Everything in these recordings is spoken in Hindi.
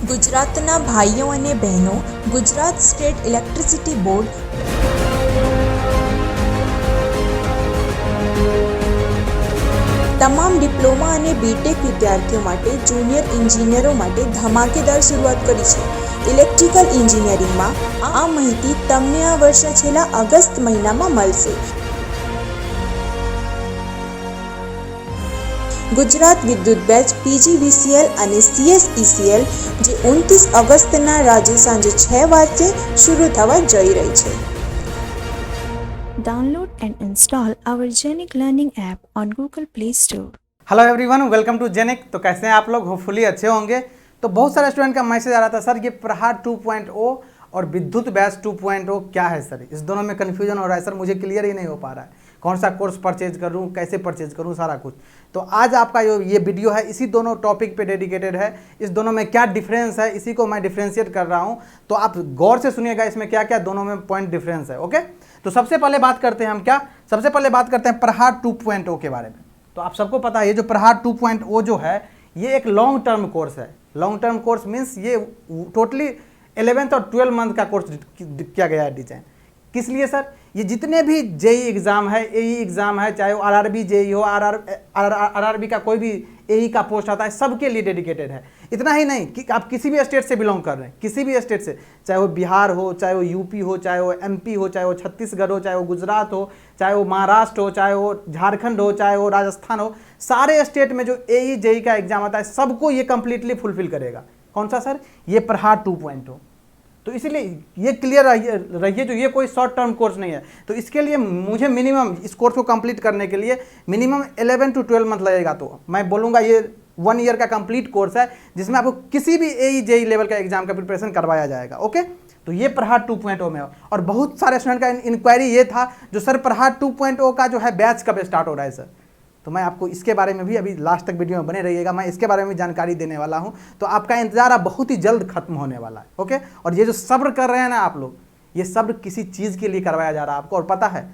ગુજરાતના ભાઈઓ અને બહેનો, ગુજરાત સ્ટેટ ઇલેક્ટ્રિસિટી બોર્ડ તમામ ડિપ્લોમા અને બીટેક વિદ્યાર્થીઓ માટે જુનિયર એન્જિનિયરો માટે ધમાકેદાર શરૂઆત કરી છે. ઇલેક્ટ્રિકલ એન્જિનિયરિંગમાં આ માહિતી તમને આ વર્ષે છેલ્લા ઓગસ્ટ મહિનામાં મળશે. ગુજરાત વિદ્યુત બેચ PGVCL અને CSECL જે 29 ઓગસ્ટના રાજે સાંજે 6 વાગ્યે શરૂ થવા જઈ રહી છે. Download and install our Genic Learning app on Google Play Store. Hello everyone, welcome to Genic. तो कैसे हैं आप लोग? होपफुली अच्छे होंगे। तो बहुत सारे स्टूडेंट का मैसेज आ रहा था, सर ये प्रहार 2.0 और विद्युत बैच 2.0 क्या है सर? इस दोनों में कन्फ्यूजन हो रहा है सर, मुझे क्लियर ही नहीं हो पा रहा है, कौन सा कोर्स परचेज करूं, कैसे परचेज करूं, सारा कुछ। तो आज आपका ये वीडियो है इसी दोनों टॉपिक पे डेडिकेटेड है। इस दोनों में क्या डिफरेंस है, इसी को मैं डिफ्रेंशिएट कर रहा हूँ। तो आप गौर से सुनिएगा इसमें क्या क्या दोनों में पॉइंट डिफरेंस है। ओके, तो सबसे पहले बात करते हैं हम क्या, सबसे पहले बात करते हैं प्रहार 2.0 के बारे में। तो आप सबको पता है ये जो प्रहार 2.0 जो है ये एक लॉन्ग टर्म कोर्स है। लॉन्ग टर्म कोर्स मीन्स ये टोटली 11th और 12 मंथ का कोर्स किया गया है डिजाइन। किस लिए सर? ये जितने भी जेई एग्ज़ाम है, एई एग्ज़ाम है, चाहे वो आरआरबी जेई हो, आरआरबी का कोई भी एई का पोस्ट आता है, सबके लिए डेडिकेटेड है। इतना ही नहीं कि आप किसी भी स्टेट से बिलोंग कर रहे हैं, किसी भी स्टेट से, चाहे वो बिहार हो, चाहे वो यूपी हो, चाहे वो एमपी हो, चाहे वो छत्तीसगढ़ हो, चाहे वो गुजरात हो, चाहे वो महाराष्ट्र हो, चाहे वो झारखंड हो, चाहे वो राजस्थान हो, सारे स्टेट में जो एई जेई का एग्ज़ाम आता है सबको ये कंप्लीटली फुलफिल करेगा। कौन सा सर? ये प्रहार 2.0। तो इसीलिए ये क्लियर रहिए जो ये कोई शॉर्ट टर्म कोर्स नहीं है। तो इसके लिए मुझे मिनिमम इस कोर्स को कंप्लीट करने के लिए मिनिमम 11 to 12 मंथ लगेगा। तो मैं बोलूँगा ये 1 ईयर का कंप्लीट कोर्स है जिसमें आपको किसी भी एई जेई लेवल का एग्जाम का प्रिपरेशन करवाया जाएगा। ओके, तो ये प्रहार 2.0 में है। और बहुत सारे स्टूडेंट का इंक्वायरी ये था जो सर प्रहार 2.0 का जो है बैच कब स्टार्ट हो रहा है सर? तो मैं आपको इसके बारे में भी अभी लास्ट तक वीडियो में बने रहिएगा, मैं इसके बारे में भी जानकारी देने वाला हूं। तो आपका इंतजार अब बहुत ही जल्द खत्म होने वाला है। ओके, और ये जो सब्र कर रहे हैं ना आप लोग, ये सब्र किसी चीज़ के लिए करवाया जा रहा है आपको। और पता है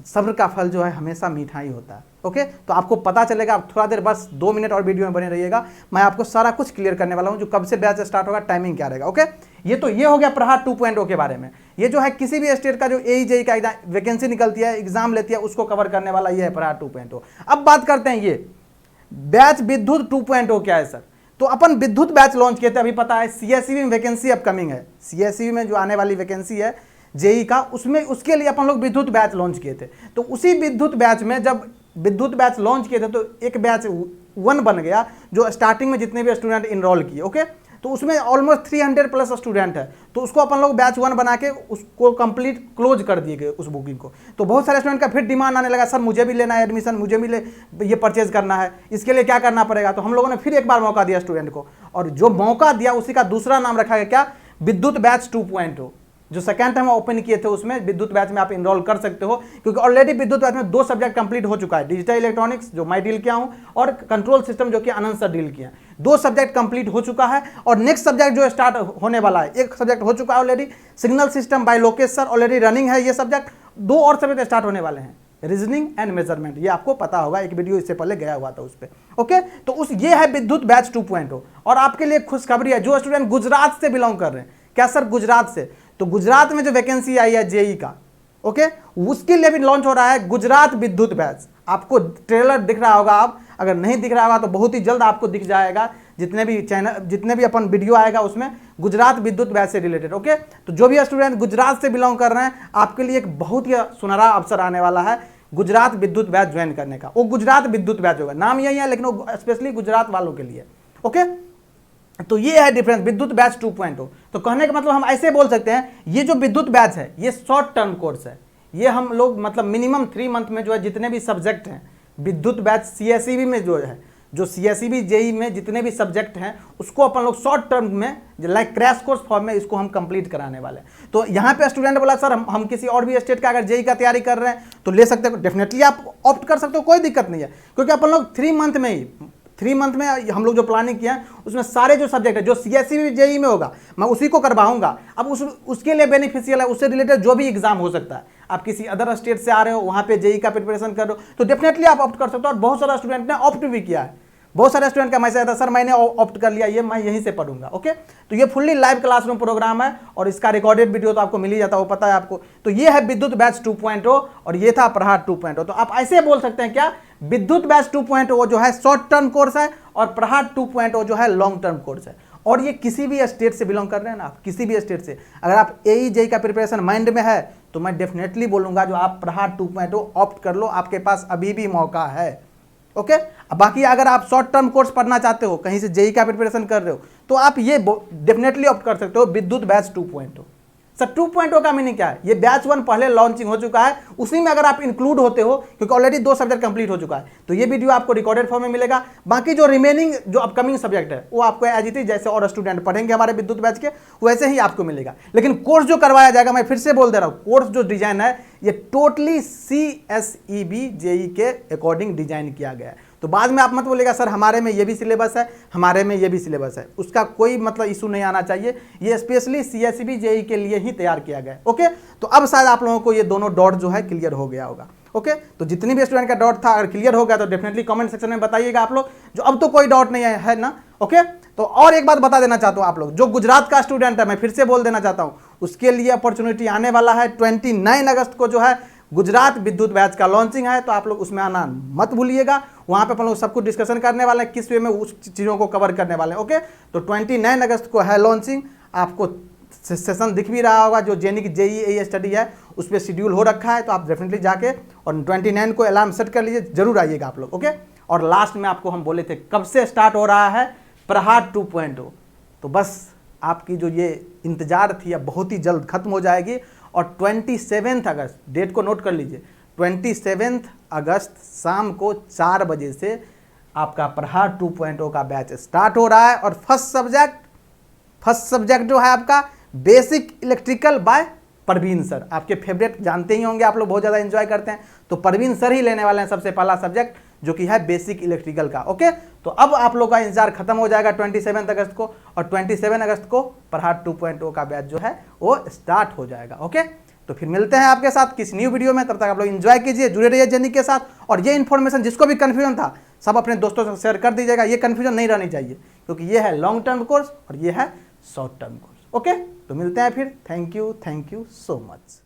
सब्र का फल जो है हमेशा मीठा ही होता है। ओके, तो आपको पता चलेगा। आप थोड़ा देर बस 2 मिनट और वीडियो में बने रहिएगा, मैं आपको सारा कुछ क्लियर करने वाला हूँ जो कब से बैच स्टार्ट होगा, टाइमिंग क्या रहेगा। ओके, ये हो गया प्रहार 2.0 के बारे में। ये जो है किसी भी स्टेट का जो एई जेई का वैकेंसी निकलती है, एग्जाम लेती है, उसको कवर करने वाला ये है प्रहार 2.0। अब बात करते हैं ये बैच विद्युत 2.0 क्या है सर? तो अपन विद्युत बैच लॉन्च किए थे, अभी पता है सीएसईबी में वैकेंसी अपकमिंग है। सीएसईबी में जो आने वाली वैकेंसी है जेई का, उसमें उसके लिए अपन लोग विद्युत बैच लॉन्च किए थे। तो उसी विद्युत बैच में जब विद्युत बैच लॉन्च किए थे तो एक बैच 1 बन गया जो स्टार्टिंग में जितने भी स्टूडेंट इनरोल किए। ओके, तो उसमें ऑलमोस्ट 300 प्लस स्टूडेंट है। तो उसको अपन लोग बैच 1 बना के उसको कंप्लीट क्लोज कर दिए गए उस बुकिंग को। तो बहुत सारे स्टूडेंट का फिर डिमांड आने लगा, सर मुझे भी लेना है एडमिशन, मुझे भी ये परचेज करना है, इसके लिए क्या करना पड़ेगा? तो हम लोगों ने फिर एक बार मौका दिया स्टूडेंट को, और जो मौका दिया उसी का दूसरा नाम रखा गया क्या? विद्युत बैच 2.0। जो सेकंड टाइम ओपन किए थे उसमें विद्युत बैच में आप इनरोल कर सकते हो, क्योंकि ऑलरेडी विद्युत बैच में 2 सब्जेक्ट कंप्लीट हो चुका है। डिजिटल इलेक्ट्रॉनिक्स जो मैं डील किया हूं, और कंट्रोल सिस्टम जो कि आनंद सर डील किया। 2 सब्जेक्ट कंप्लीट हो चुका है, और नेक्स्ट सब्जेक्ट जो स्टार्ट होने वाला है, एक सब्जेक्ट हो चुका है already, signal system by Lokesh sir already running है ये सब्जेक्ट। 2 और सब्जेक्ट स्टार्ट होने वाले हैं, रीजनिंग एंड मेजरमेंट। ये आपको पता होगा, एक वीडियो इससे पहले गया हुआ था उस पर। ओके, तो ये है विद्युत बैच 2.0। और आपके लिए खुशखबरी है, जो स्टूडेंट गुजरात से बिलोंग कर रहे हैं, क्या सर गुजरात से? तो गुजरात में जो वैकेंसी आई है जेई का, ओके, उसके लिए भी लॉन्च हो रहा है गुजरात विद्युत बैच। आपको ट्रेलर दिख रहा होगा, आप अगर नहीं दिख रहा होगा तो बहुत ही जल्द आपको दिख जाएगा। जितने भी चैनल, जितने भी अपन वीडियो आएगा उसमें गुजरात विद्युत बैच से रिलेटेड। ओके, तो जो भी स्टूडेंट गुजरात से बिलोंग कर रहे हैं, आपके लिए एक बहुत ही सुनहरा अवसर आने वाला है गुजरात विद्युत बैच ज्वाइन करने का। वो गुजरात विद्युत बैच होगा, नाम यही है, लेकिन वो स्पेशली गुजरात वालों के लिए। ओके, तो ये है डिफरेंस विद्युत बैच 2.0। तो कहने का मतलब हम ऐसे बोल सकते हैं, ये जो विद्युत बैच है ये शॉर्ट टर्म कोर्स है। ये हम लोग मतलब मिनिमम 3 मंथ में जो है जितने भी सब्जेक्ट हैं विद्युत बैच सीएसईबी में जो है, जो सीएसईबी जेई में जितने भी सब्जेक्ट हैं उसको अपन लोग शॉर्ट टर्म में लाइक क्रैश कोर्स फॉर्म में इसको हम कंप्लीट कराने वाले हैं। तो यहाँ पे स्टूडेंट बोला सर हम किसी और भी स्टेट का अगर जेई का तैयारी कर रहे हैं तो ले सकते हो, डेफिनेटली आप ऑप्ट कर सकते हो, कोई दिक्कत नहीं है। क्योंकि अपन लोग 3 मंथ में ही 3 मंथ में हम लोग जो प्लानिंग किया है उसमें सारे जो सब्जेक्ट है जो सीएसईबी जेई में होगा मैं उसी को करवाऊंगा। अब उसके लिए बेनिफिशियल है, उससे रिलेटेड जो भी एग्जाम हो सकता है। आप किसी अदर स्टेट से आ रहे हो, वहाँ पे जेई का प्रिपरेशन कर रहे हो तो डेफिनेटली आप ऑप्ट कर सकते हो। और बहुत सारा स्टूडेंट ने ऑप्ट भी किया है। बहुत सारे स्टूडेंट का मैसेज आता है सर मैंने ऑप्ट कर लिया ये मैं यहीं से पढ़ूंगा। ओके, तो ये फुल्ली लाइव क्लासरूम प्रोग्राम है और इसका रिकॉर्डेड वीडियो तो आपको मिल ही जाता है, वो पता है आपको। तो ये है विद्युत बैच 2.0 और ये था प्रहार 2.0। तो आप ऐसे बोल सकते हैं क्या, विद्युत बैच 2.0 जो है शॉर्ट टर्म कोर्स है और प्रहार 2.0 जो है लॉन्ग टर्म कोर्स है। और ये किसी भी स्टेट से बिलोंग कर रहे हैं ना आप, किसी भी स्टेट से अगर आप AE JEE का प्रिपरेशन माइंड में है तो मैं डेफिनेटली बोलूंगा जो आप प्रहार 2.0 ऑप्ट कर लो, आपके पास अभी भी मौका है। ओके, बाकी अगर आप शॉर्ट टर्म कोर्स पढ़ना चाहते हो, कहीं से JEE का प्रिपरेशन कर रहे हो, तो आप ये डेफिनेटली ऑप्ट कर सकते हो विद्युत बैच 2.0। सर 2.0 का मीनिंग क्या है, ये बैच 1 पहले लॉन्चिंग हो चुका है, उसी में अगर आप इंक्लूड होते हो क्योंकि ऑलरेडी 2 सब्जेक्ट कंप्लीट हो चुका है, तो ये वीडियो आपको रिकॉर्डेड फॉर्म में मिलेगा। बाकी जो रिमेनिंग जो अपकमिंग सब्जेक्ट है वो आपको एज इट इज जैसे और स्टूडेंट पढ़ेंगे हमारे विद्युत बैच के वैसे ही आपको मिलेगा। लेकिन कोर्स जो करवाया जाएगा, मैं फिर से बोल दे रहा हूँ, कोर्स जो डिजाइन है ये टोटली CSEB JEE के अकॉर्डिंग डिजाइन किया गया है। तो बाद में आप मत बोलेगा सर हमारे में ये भी सिलेबस है, हमारे में ये भी सिलेबस है, उसका कोई मतलब इशू नहीं आना चाहिए। ये स्पेशली CSEB JEE के लिए ही तैयार किया गया है। ओके, तो अब शायद आप लोगों को ये दोनों डॉट जो है क्लियर हो गया होगा। ओके, तो जितनी भी स्टूडेंट का डाउट था अगर क्लियर हो गया तो डेफिनेटली कमेंट सेक्शन में बताइएगा आप लोग, जो अब तो कोई डाउट नहीं है ना। ओके, तो और एक बात बता देना चाहता हूँ, आप लोग जो गुजरात का स्टूडेंट है, मैं फिर से बोल देना चाहता हूँ, उसके लिए अपॉर्चुनिटी आने वाला है 29 अगस्त को जो है गुजरात विद्युत बैच का लॉन्चिंग है, तो आप लोग उसमें आना मत भूलिएगा। वहाँ पे अपन लोग सब कुछ डिस्कशन करने वाले हैं, किस वे में उस चीज़ों को कवर करने वाले हैं। ओके, तो 29 अगस्त को है लॉन्चिंग, आपको सेशन दिख भी रहा होगा, जो जेनिक JEE स्टडी है उस पर शेड्यूल हो रखा है, तो आप डेफिनेटली जाके और 29 को अलार्म सेट कर लीजिए, जरूर आइएगा आप लोग। ओके, और लास्ट में आपको हम बोले थे कब से स्टार्ट हो रहा है प्रहार 2.0, तो बस आपकी जो ये इंतजार थी अब बहुत ही जल्द खत्म हो जाएगी। और 27 अगस्त, डेट को नोट कर लीजिए, 27 अगस्त शाम को 4 बजे से आपका प्रहार 2.0 का बैच स्टार्ट हो रहा है। और फर्स्ट सब्जेक्ट जो है आपका basic electrical by Parveen sir, आपके फेवरेट जानते ही होंगे, आप लोग बहुत ज़्यादा एंजॉय करते हैं, तो परवीन सर ही लेने वाले हैं सबसे पहला सब्जेक्ट जो कि है बेसिक इलेक्ट्रिकल का। ओके, तो अब आप लोग का इंतजार खत्म हो जाएगा 27 अगस्त को, और 27 अगस्त को प्रहार 2.0 का बैच जो है वो स्टार्ट हो जाएगा। ओके, तो फिर मिलते हैं आपके साथ किसी न्यू वीडियो में, तब तक आप लोग एंजॉय कीजिए, जुड़े रहिए जेनिक के साथ। और ये इन्फॉर्मेशन जिसको भी कन्फ्यूजन था सब अपने दोस्तों से शेयर कर दीजिएगा, ये कन्फ्यूजन नहीं रहनी चाहिए, क्योंकि ये है लॉन्ग टर्म कोर्स और ये है शॉर्ट टर्म कोर्स। ओके, तो मिलते हैं फिर, थैंक यू सो मच।